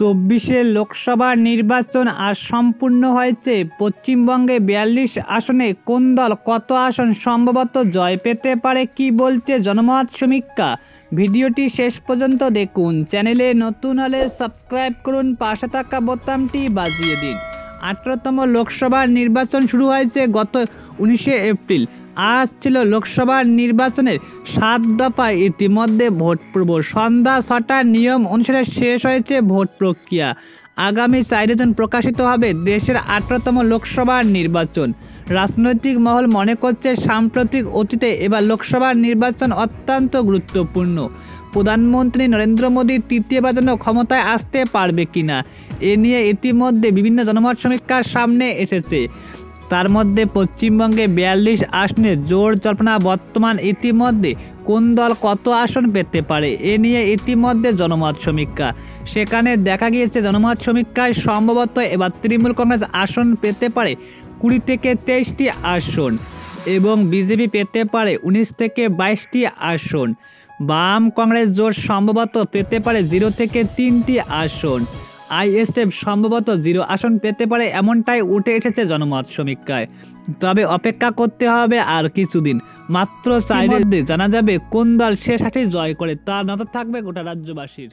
২৪ লোকসভা নির্বাচন আজ সম্পূর্ণ হয়েছে। পশ্চিমবঙ্গে ৪২ আসনে কোন দল কত আসন সম্ভবত জয় পেতে পারে, কি বলছে জনমত সমীক্ষা? ভিডিওটি শেষ পর্যন্ত দেখুন। চ্যানেলে নতুন হলে সাবস্ক্রাইব করুন, পাশে থাকা বোতামটি বাজিয়ে দিন। ১৮তম লোকসভা নির্বাচন শুরু হয়েছে গত ১৯শে এপ্রিল। আজ ছিল লোকসভা নির্বাচনের ৭ দফায় ইতিমধ্যে ভোট পূর্ব সন্ধ্যা ৬টার নিয়ম অনুসারে শেষ হয়েছে ভোট প্রক্রিয়া। আগামী ৪ জুন প্রকাশিত হবে দেশের ১৮তম লোকসভা নির্বাচন। রাজনৈতিক মহল মনে করছে সাম্প্রতিক অতীতে এবার লোকসভা নির্বাচন অত্যন্ত গুরুত্বপূর্ণ। প্রধানমন্ত্রী নরেন্দ্র মোদী তৃতীয়বার জন্য ক্ষমতায় আসতে পারবে কিনা এ নিয়ে ইতিমধ্যে বিভিন্ন জনমত সমীক্ষার সামনে এসেছে। তার মধ্যে পশ্চিমবঙ্গে ৪২ আসনে জোর জল্পনা বর্তমান। ইতিমধ্যে কোন দল কত আসন পেতে পারে এ নিয়ে ইতিমধ্যে জনমত সমীক্ষা। সেখানে দেখা গিয়েছে জনমত সমীক্ষায় সম্ভবত এবার তৃণমূল কংগ্রেস আসন পেতে পারে ২০ থেকে ২৩টি আসন এবং বিজেপি পেতে পারে ১৯ থেকে ২২টি আসন। বাম কংগ্রেস জোট সম্ভবত পেতে পারে 0 থেকে 3টি আসন। আইএসএফ সম্ভবত 0 আসন পেতে পারে, এমনটাই উঠে এসেছে জনমত সমীক্ষায়। তবে অপেক্ষা করতে হবে আর কিছুদিন। মাত্র ৪ দিন জানা যাবে কোন দল শেষ হাসি জয় করে, তা নজর থাকবে গোটা রাজ্যবাসীর।